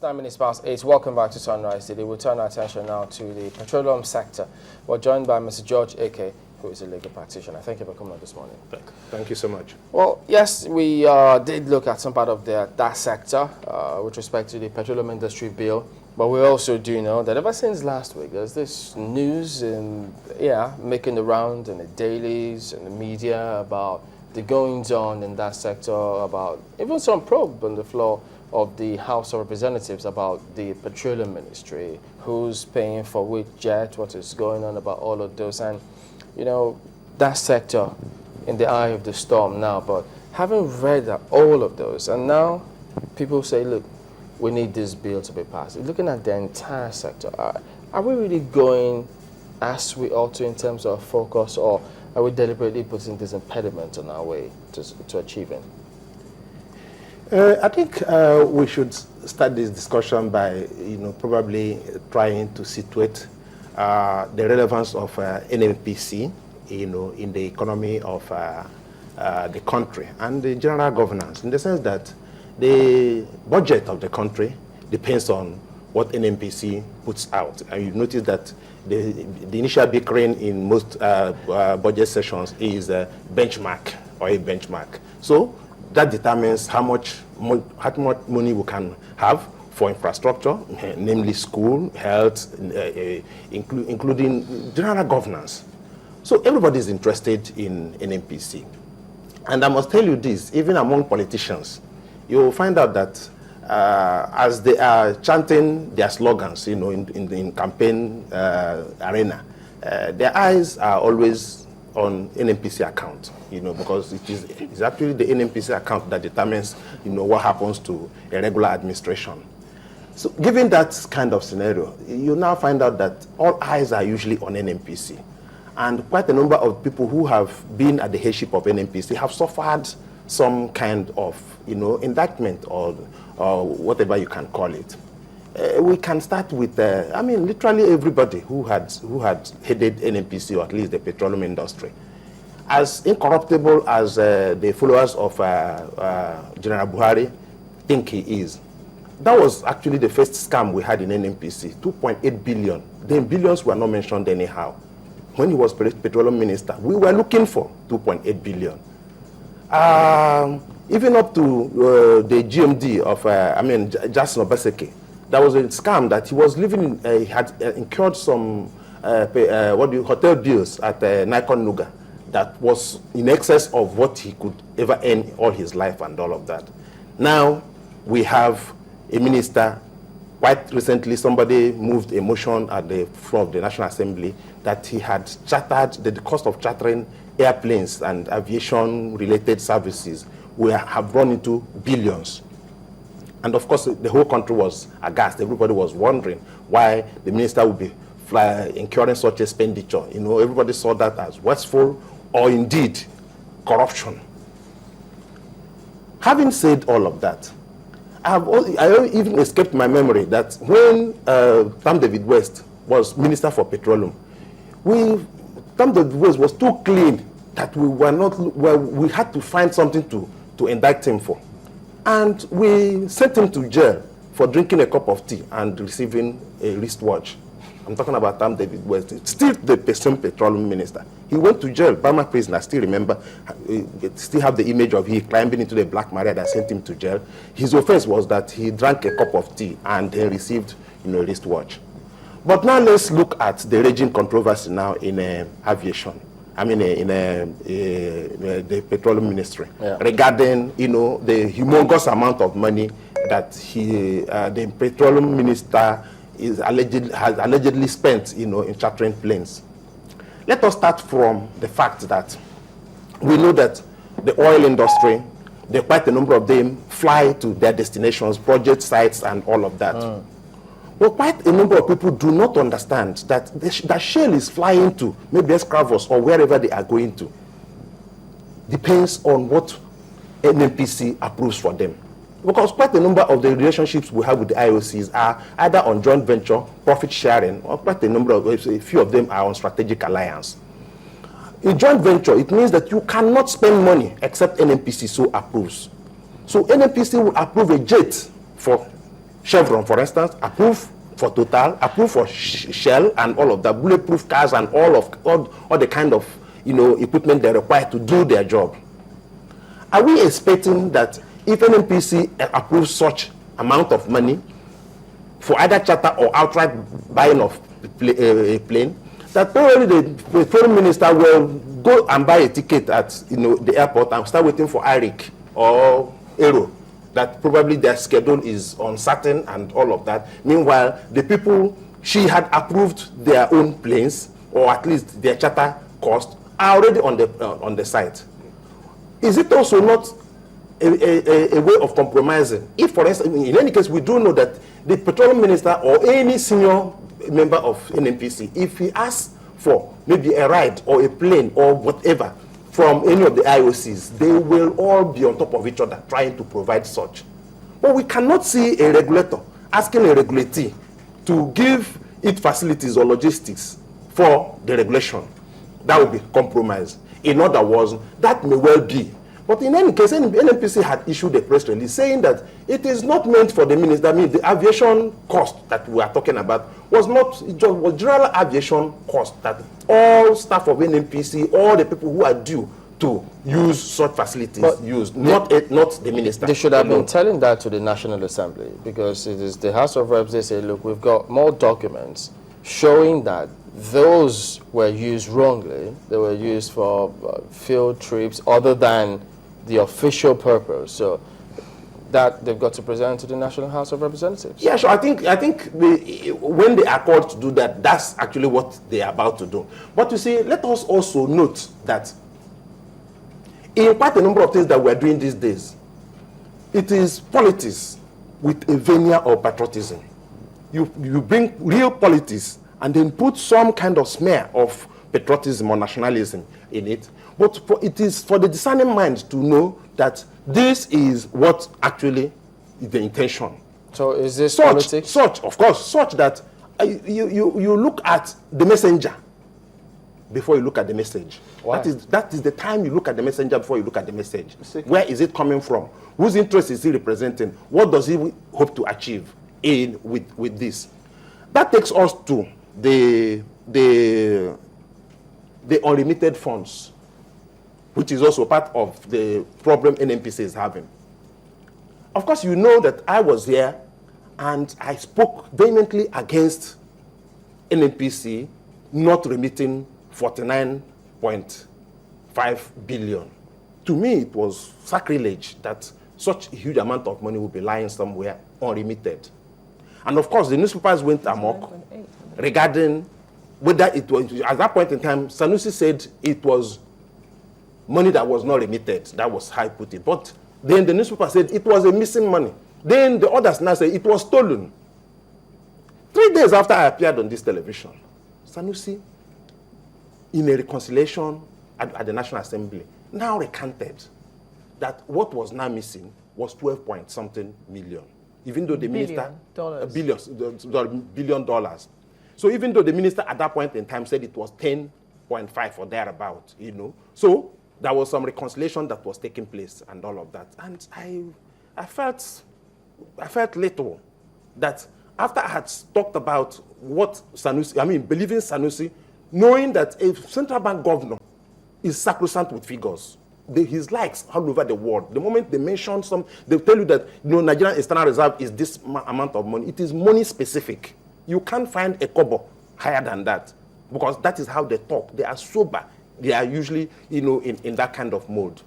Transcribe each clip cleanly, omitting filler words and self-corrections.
9:08. Welcome back to Sunrise Today. We'll turn our attention now to the petroleum sector. We're joined by Mr. George Eke, who is a legal practitioner. Thank you for coming on this morning. Thank you so much. Well, yes, we did look at some part of that sector with respect to the Petroleum Industry Bill, but we also do know that ever since last week, there's this news making the round in the dailies and the media about the goings-on in that sector, about even some probe on the floor of the House of Representatives about the Petroleum Ministry, who's paying for which jet, what is going on about all of those. And, you know, that sector in the eye of the storm now. But having read all of those, and now people say, look, we need this bill to be passed. Looking at the entire sector, are we really going as we ought to in terms of focus, or are we deliberately putting this impediment on our way to achieving? I think we should start this discussion by, probably trying to situate the relevance of NNPC, in the economy of the country and the general governance, in the sense that the budget of the country depends on what NNPC puts out. And you notice that the initial bickering in most budget sessions is a benchmark or a benchmark. So that determines how much money we can have for infrastructure, namely school, health, including general governance. So everybody is interested in NNPC. And I must tell you this, even among politicians, you will find out that as they are chanting their slogans, in campaign arena, their eyes are always on NNPC account, because it's actually the NNPC account that determines, what happens to a regular administration. So given that kind of scenario, you now find out that all eyes are usually on NNPC. And quite a number of people who have been at the headship of NNPC have suffered some kind of, indictment or whatever you can call it. We can start with, literally everybody who had headed NNPC, or at least the petroleum industry. As incorruptible as the followers of General Buhari think he is, that was actually the first scam we had in NNPC, 2.8 billion. The billions were not mentioned anyhow. When he was Petroleum Minister, we were looking for 2.8 billion. Even up to the GMD of, Jason Obaseki, there was a scam that he was living in, he had incurred some hotel bills at Nikon Nuga that was in excess of what he could ever earn all his life and all of that. Now we have a minister. Quite recently, somebody moved a motion at the floor of the National Assembly that he had chartered, the cost of chartering airplanes and aviation-related services have run into billions. And of course, the whole country was aghast. Everybody was wondering why the minister would be incurring such expenditure. Everybody saw that as wasteful or indeed corruption. Having said all of that, I even escaped my memory that when Tam David West was Minister for Petroleum, Tam David West was too clean that we had to find something to indict him for. And we sent him to jail for drinking a cup of tea and receiving a wristwatch. I'm talking about Tam David West, still the same Petroleum Minister. He went to jail, Burma prison. I still remember, still have the image of he climbing into the Black Maria that sent him to jail. His offense was that he drank a cup of tea and then received a wristwatch. But now let's look at the raging controversy now in aviation. In the Petroleum Ministry, regarding, the humongous amount of money that the Petroleum Minister has allegedly spent, in chartering planes. Let us start from the fact that we know that the oil industry, quite a number of them fly to their destinations, project sites, and all of that. Well, quite a number of people do not understand that that Shell is flying to maybe Escravos or wherever they are going to. Depends on what NNPC approves for them. Because quite a number of the relationships we have with the IOCs are either on joint venture, profit sharing, or quite a few of them are on strategic alliance. In joint venture, it means that you cannot spend money except NNPC so approves. So NNPC will approve a jet for Chevron, for instance, approve for Total, approve for Shell and all of that, bulletproof cars and all the kind of equipment they require to do their job. Are we expecting that if NNPC approves such amount of money for either charter or outright buying of a plane, that probably the Petroleum Minister will go and buy a ticket at the airport and start waiting for Eric or Aero, that probably their schedule is uncertain and all of that. Meanwhile, the people she had approved their own planes, or at least their charter cost, are already on the site. Is it also not a way of compromising? If, for instance, in any case, we do know that the Petroleum Minister or any senior member of NNPC, if he asks for maybe a ride or a plane or whatever from any of the IOCs, they will all be on top of each other trying to provide such. But we cannot see a regulator asking a regulatee to give it facilities or logistics for the regulation. That would be compromise. In other words, that may well be. But in any case, NNPC had issued a press release saying that it is not meant for the minister. I mean, the aviation cost that we are talking about was general aviation cost that all staff of NNPC, all the people who are due to use such facilities use, not the minister. They should have been telling that to the National Assembly, because it is the House of Reps. They say, look, we've got more documents showing that those were used wrongly. They were used for field trips other than the official purpose. So that they've got to present to the National House of Representatives. Yeah, sure. I think when they are called to do that, that's actually what they are about to do. But you see, let us also note that in quite a number of things that we're doing these days, it is politics with a veneer of patriotism. You bring real politics and then put some kind of smear of patriotism or nationalism in it. But it is for the discerning mind to know that this is what actually is the intention. So is this politics? Of course, such that you look at the messenger before you look at the message. Why? That is the time you look at the messenger before you look at the message. Where is it coming from? Whose interest is he representing? What does he hope to achieve with this? That takes us to the unlimited funds, which is also part of the problem NNPC is having. Of course, you know that I was here and I spoke vehemently against NNPC not remitting 49.5 billion. To me, it was sacrilege that such a huge amount of money would be lying somewhere unremitted. And of course, the newspapers went amok regarding whether it was, at that point in time, Sanusi said it was money that was not remitted. That was how he put it. But then the newspaper said it was a missing money. Then the others now say it was stolen. 3 days after I appeared on this television, Sanusi, in a reconciliation at the National Assembly, now recanted that what was now missing was 12 point something million. Even though the minister, billion dollars. So even though the minister at that point in time said it was 10.5 or thereabout, So there was some reconciliation that was taking place and all of that. And I felt little that after I had talked about what Sanusi, believing Sanusi, knowing that a central bank governor is sacrosanct with figures. His likes all over the world. The moment they mention they tell you that Nigerian External Reserve is this amount of money. It is money specific. You can't find a kobo higher than that, because that is how they talk. They are sober. They are usually, in that kind of mode.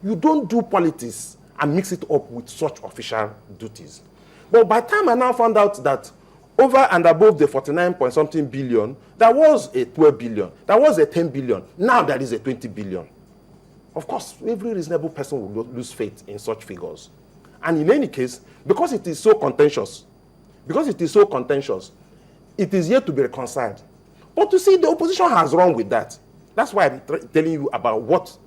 You don't do politics and mix it up with such official duties. But by the time I now found out that over and above the 49 point something billion, there was a 12 billion, there was a 10 billion, now there is a 20 billion. Of course, every reasonable person will lose faith in such figures. And in any case, because it is so contentious, it is yet to be reconciled. But you see, the opposition has run with that. That's why I'm telling you about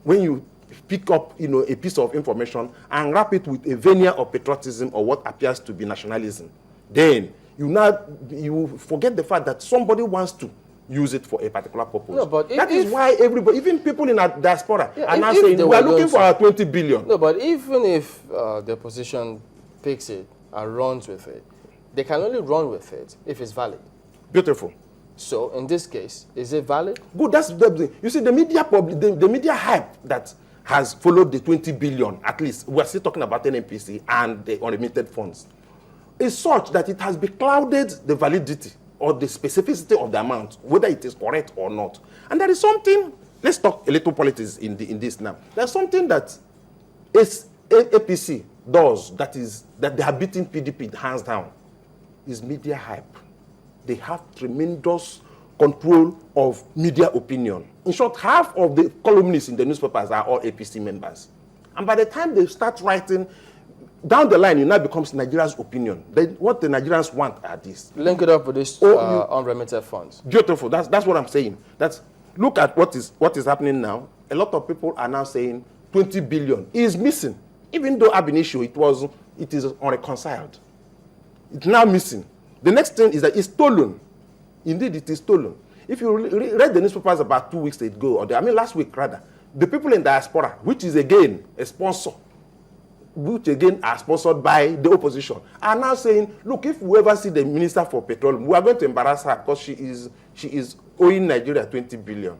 when you pick up a piece of information and wrap it with a veneer of patriotism or what appears to be nationalism, then you forget the fact that somebody wants to use it for a particular purpose. No, but that is why everybody, even people in our diaspora, are now saying we are looking for our 20 billion. No, but even if the opposition picks it, and runs with it, they can only run with it if it's valid. Beautiful. So in this case, is it valid? Good. That's you see the media hype that has followed the 20 billion, at least we're still talking about NNPC and the unremitted funds, is such that it has beclouded the validity or the specificity of the amount, whether it is correct or not. And there is something, let's talk a little politics in this now. There's something that APC does that they have beaten PDP hands down, is media hype. They have tremendous control of media opinion. In short, half of the columnists in the newspapers are all APC members. And by the time they start writing, down the line, it now becomes Nigeria's opinion. What the Nigerians want are this. Link it up with this unremitted funds. Beautiful. That's what I'm saying. Look at what is happening now. A lot of people are now saying 20 billion is missing. Even though ab initio it is unreconciled. It's now missing. The next thing is that it's stolen. Indeed, it is stolen. If you read the newspapers about 2 weeks ago, last week rather, the people in diaspora, which is again a sponsor, which again are sponsored by the opposition, are now saying, look, if we ever see the Minister for Petroleum, we are going to embarrass her because she is owing Nigeria 20 billion.